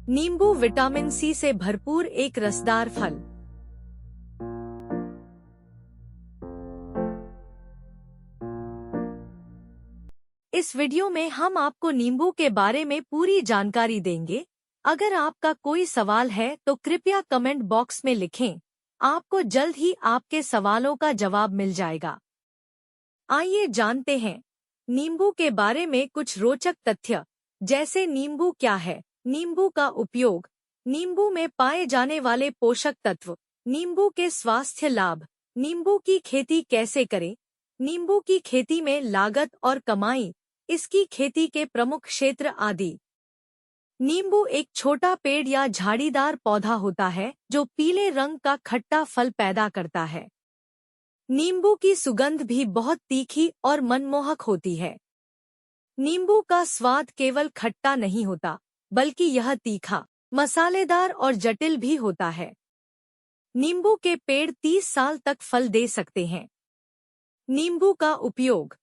नींबू विटामिन सी से भरपूर एक रसदार फल। इस वीडियो में हम आपको नींबू के बारे में पूरी जानकारी देंगे। अगर आपका कोई सवाल है तो कृपया कमेंट बॉक्स में लिखें। आपको जल्द ही आपके सवालों का जवाब मिल जाएगा। आइए जानते हैं नींबू के बारे में कुछ रोचक तथ्य, जैसे नींबू क्या है, नींबू का उपयोग, नींबू में पाए जाने वाले पोषक तत्व, नींबू के स्वास्थ्य लाभ, नींबू की खेती कैसे करें, नींबू की खेती में लागत और कमाई, इसकी खेती के प्रमुख क्षेत्र आदि। नींबू एक छोटा पेड़ या झाड़ीदार पौधा होता है जो पीले रंग का खट्टा फल पैदा करता है। नींबू की सुगंध भी बहुत तीखी और मनमोहक होती है। नींबू का स्वाद केवल खट्टा नहीं होता, बल्कि यह तीखा, मसालेदार और जटिल भी होता है। नींबू के पेड़ 30 साल तक फल दे सकते हैं। नींबू का उपयोग।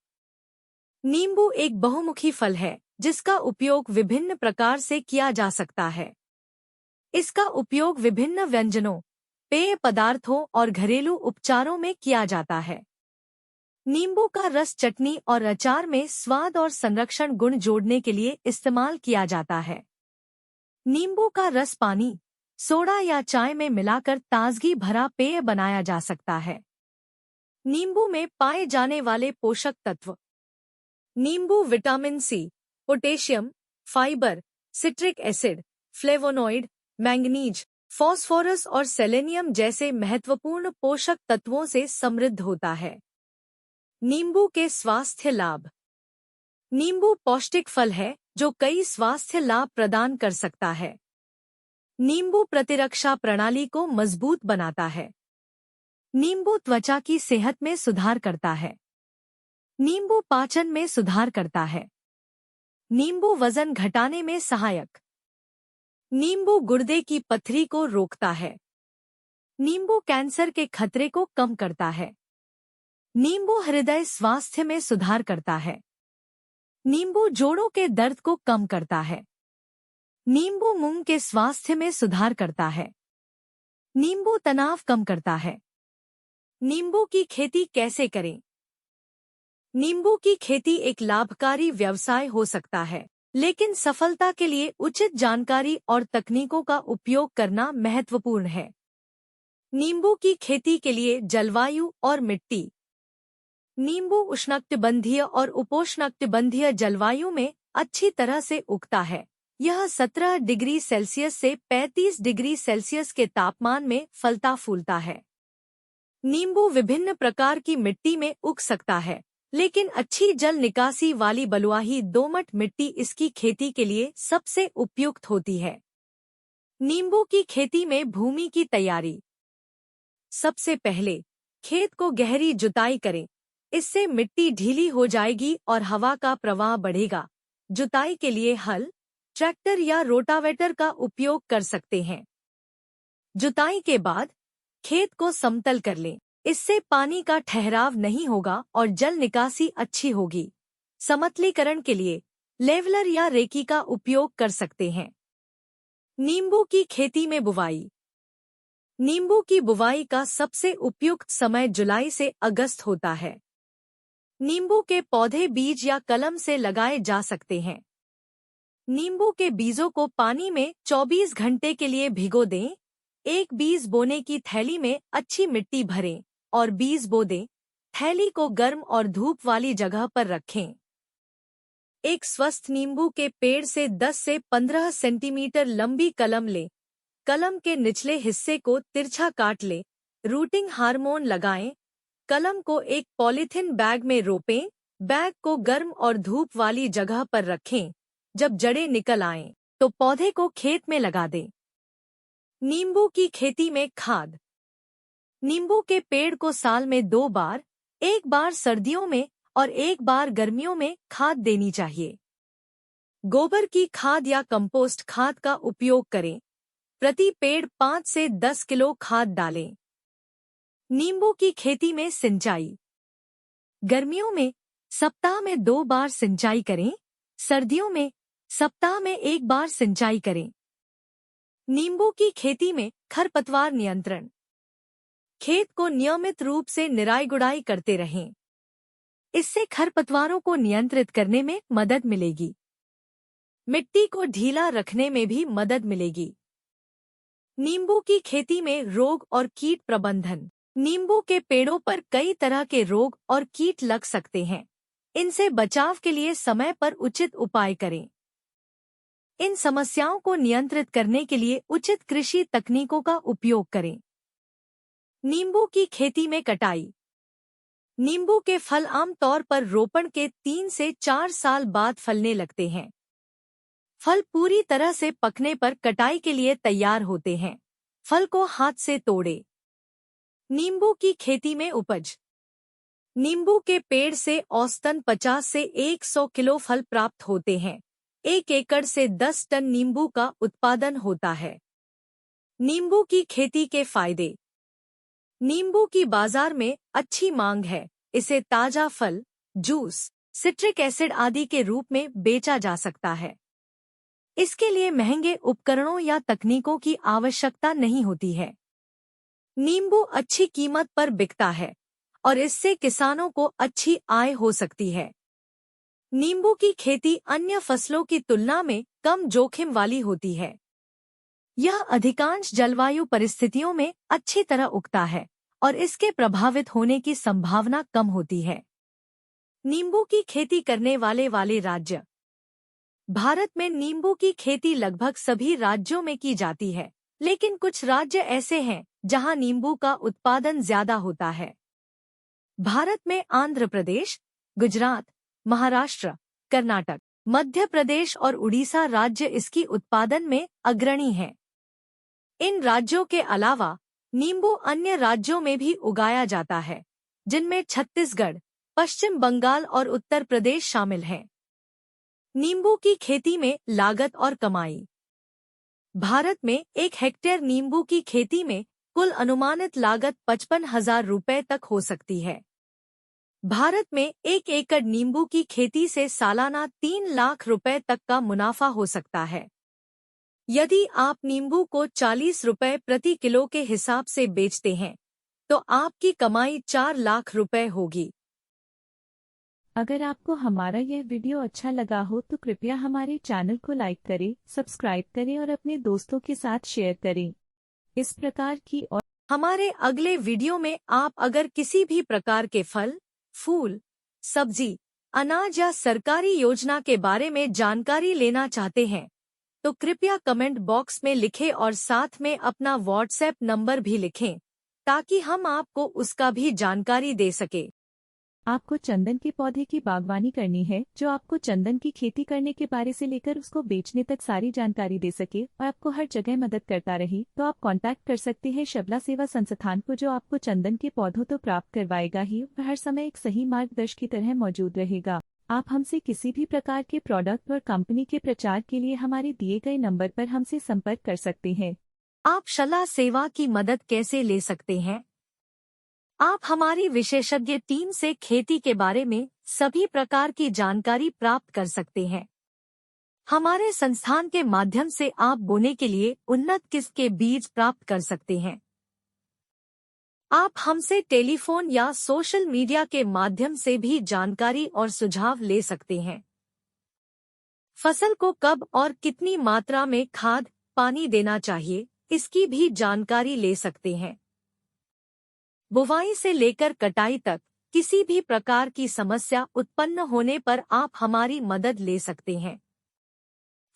नींबू एक बहुमुखी फल है जिसका उपयोग विभिन्न प्रकार से किया जा सकता है। इसका उपयोग विभिन्न व्यंजनों, पेय पदार्थों और घरेलू उपचारों में किया जाता है। नींबू का रस चटनी और अचार में स्वाद और संरक्षण गुण जोड़ने के लिए इस्तेमाल किया जाता है। नींबू का रस पानी, सोडा या चाय में मिलाकर ताजगी भरा पेय बनाया जा सकता है। नींबू में पाए जाने वाले पोषक तत्व। नींबू vitamin C, potassium, fibre, citric acid, flavonoid, manganese, phosphorus और सेलेनियम जैसे महत्वपूर्ण पोषक तत्वों से समृद्ध होता है। नींबू के स्वास्थ्य लाभ। नींबू पौष्टिक फल है जो कई स्वास्थ्य लाभ प्रदान कर सकता है। नींबू प्रतिरक्षा प्रणाली को मजबूत बनाता है। नींबू त्वचा की सेहत में सुधार करता है। नींबू पाचन में सुधार करता है। नींबू वजन घटाने में सहायक। नींबू गुर्दे की पथरी को रोकता है। नींबू कैंसर के खतरे को कम करता है। नींबू हृदय स्वास्थ्य में सुधार करता है। नींबू जोड़ों के दर्द को कम करता है। नींबू मूंग के स्वास्थ्य में सुधार करता है। नींबू तनाव कम करता है। नींबू की खेती कैसे करें? नींबू की खेती एक लाभकारी व्यवसाय हो सकता है, लेकिन सफलता के लिए उचित जानकारी और तकनीकों का उपयोग करना महत्वपूर्ण है। नींबू की खेती के लिए जलवायु और मिट्टी। नींबू उष्णकटिबंधीय और उपोष्णकटिबंधीय जलवायु में अच्छी तरह से उगता है। यह 17 डिग्री सेल्सियस से 35 डिग्री सेल्सियस के तापमान में फलता फूलता है। नींबू विभिन्न प्रकार की मिट्टी में उग सकता है, लेकिन अच्छी जल निकासी वाली बलुआही दोमट मिट्टी इसकी खेती के लिए सबसे उपयुक्त होती है। नींबू की खेती में भूमि की तैयारी। सबसे पहले खेत को गहरी जुताई करें। इससे मिट्टी ढीली हो जाएगी और हवा का प्रवाह बढ़ेगा। जुताई के लिए हल, ट्रैक्टर या रोटावेटर का उपयोग कर सकते हैं। जुताई के बाद खेत को समतल कर लें। इससे पानी का ठहराव नहीं होगा और जल निकासी अच्छी होगी। समतलीकरण के लिए लेवलर या रेकी का उपयोग कर सकते हैं। नींबू की खेती में बुवाई। नींबू की बुवाई का सबसे उपयुक्त समय जुलाई से अगस्त होता है। नींबू के पौधे बीज या कलम से लगाए जा सकते हैं। नींबू के बीजों को पानी में 24 घंटे के लिए भिगो दें। एक बीज बोने की थैली में अच्छी मिट्टी भरें और बीज बो दें। थैली को गर्म और धूप वाली जगह पर रखें। एक स्वस्थ नींबू के पेड़ से 10 से 15 सेंटीमीटर लंबी कलम लें। कलम के निचले हिस्से को तिरछा काट लें। रूटिंग हार्मोन लगाएं। कलम को एक पॉलीथिन बैग में रोपें। बैग को गर्म और धूप वाली जगह पर रखें। जब जड़ें निकल आएं, तो पौधे को खेत में लगा दें। नींबू की खेती में खाद। नींबू के पेड़ को साल में 2 बार, एक बार सर्दियों में और एक बार गर्मियों में खाद देनी चाहिए। गोबर की खाद या कंपोस्ट खाद का उपयोग करें। प्रति पेड़ 5 से 10 किलो खाद डालें। नींबू की खेती में सिंचाई। गर्मियों में सप्ताह में 2 बार सिंचाई करें। सर्दियों में सप्ताह में 1 बार सिंचाई करें। नींबू की खेती में खरपतवार नियंत्रण। खेत को नियमित रूप से निराई गुड़ाई करते रहें। इससे खरपतवारों को नियंत्रित करने में मदद मिलेगी। मिट्टी को ढीला रखने में भी मदद मिलेगी। नींबू की खेती में रोग और कीट प्रबंधन। नींबू के पेड़ों पर कई तरह के रोग और कीट लग सकते हैं। इनसे बचाव के लिए समय पर उचित उपाय करें। इन समस्याओं को नियंत्रित करने के लिए उचित कृषि तकनीकों का उपयोग करें। नींबू की खेती में कटाई। नींबू के फल आमतौर पर रोपण के 3 से 4 साल बाद फलने लगते हैं। फल पूरी तरह से पकने पर कटाई के लिए तैयार होते हैं। फल को हाथ से तोड़ें। नींबू की खेती में उपज। नींबू के पेड़ से औसतन 50 से 100 किलो फल प्राप्त होते हैं। 1 एकड़ से 10 टन नींबू का उत्पादन होता है। नींबू की खेती के फायदे। नींबू की बाजार में अच्छी मांग है। इसे ताजा फल, जूस, सिट्रिक एसिड आदि के रूप में बेचा जा सकता है। इसके लिए महंगे उपकरणों या तकनीकों की आवश्यकता नहीं होती है। नींबू अच्छी कीमत पर बिकता है और इससे किसानों को अच्छी आय हो सकती है। नींबू की खेती अन्य फसलों की तुलना में कम जोखिम वाली होती है। यह अधिकांश जलवायु परिस्थितियों में अच्छी तरह उगता है और इसके प्रभावित होने की संभावना कम होती है। नींबू की खेती करने वाले राज्य। भारत में नींबू की खेती लगभग सभी राज्यों में की जाती है, लेकिन कुछ राज्य ऐसे हैं जहां नींबू का उत्पादन ज्यादा होता है। भारत में आंध्र प्रदेश, गुजरात, महाराष्ट्र, कर्नाटक, मध्य प्रदेश और उड़ीसा राज्य इसकी उत्पादन में अग्रणी हैं। इन राज्यों के अलावा नींबू अन्य राज्यों में भी उगाया जाता है, जिनमें छत्तीसगढ़, पश्चिम बंगाल और उत्तर प्रदेश शामिल हैं। नींबू की खेती में लागत और कमाई। भारत में 1 हेक्टेयर नींबू की खेती में कुल अनुमानित लागत 55,000 रुपये तक हो सकती है। भारत में 1 एकड़ नींबू की खेती से सालाना 3 लाख रुपए तक का मुनाफा हो सकता है। यदि आप नींबू को 40 रुपए प्रति किलो के हिसाब से बेचते हैं, तो आपकी कमाई 4 लाख रुपए होगी। अगर आपको हमारा यह वीडियो अच्छा लगा हो तो कृपया हमारे चैनल को लाइक करें, सब्सक्राइब करें और अपने दोस्तों के साथ शेयर करें। इस प्रकार की और हमारे अगले वीडियो में आप अगर किसी भी प्रकार के फल, फूल, सब्जी, अनाज या सरकारी योजना के बारे में जानकारी लेना चाहते हैं, तो कृपया कमेंट बॉक्स में लिखें और साथ में अपना व्हाट्सएप नंबर भी लिखें, ताकि हम आपको उसका भी जानकारी दे सके। आपको चंदन के पौधे की बागवानी करनी है, जो आपको चंदन की खेती करने के बारे से लेकर उसको बेचने तक सारी जानकारी दे सके और आपको हर जगह मदद करता रहे, तो आप कांटेक्ट कर सकते हैं शबला सेवा संस्थान को, जो आपको चंदन के पौधों तो प्राप्त करवाएगा ही और हर समय एक सही मार्गदर्शक की तरह मौजूद रहेगा। आप हमसे किसी भी प्रकार के प्रोडक्ट और कंपनी के प्रचार के लिए हमारे दिए गए नंबर पर हमसे संपर्क कर सकते हैं। आप शला सेवा की मदद कैसे ले सकते हैं? आप हमारी विशेषज्ञ टीम से खेती के बारे में सभी प्रकार की जानकारी प्राप्त कर सकते हैं। हमारे संस्थान के माध्यम से आप बोने के लिए उन्नत किस्म के बीज प्राप्त कर सकते हैं। आप हमसे टेलीफोन या सोशल मीडिया के माध्यम से भी जानकारी और सुझाव ले सकते हैं। फसल को कब और कितनी मात्रा में खाद, पानी देना चाहिए, इसकी भी जानकारी ले सकते हैं। बुवाई से लेकर कटाई तक किसी भी प्रकार की समस्या उत्पन्न होने पर आप हमारी मदद ले सकते हैं।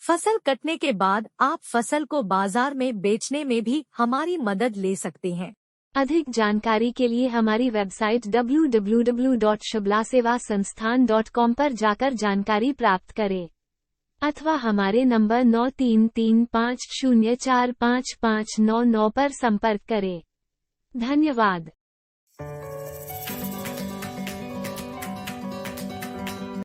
फसल कटने के बाद आप फसल को बाजार में बेचने में भी हमारी मदद ले सकते हैं। अधिक जानकारी के लिए हमारी वेबसाइट www.shablasevasansthan.com पर जाकर जानकारी प्राप्त करें, अथवा हमारे नंबर 9335045599 पर संपर्क करें। धन्यवाद।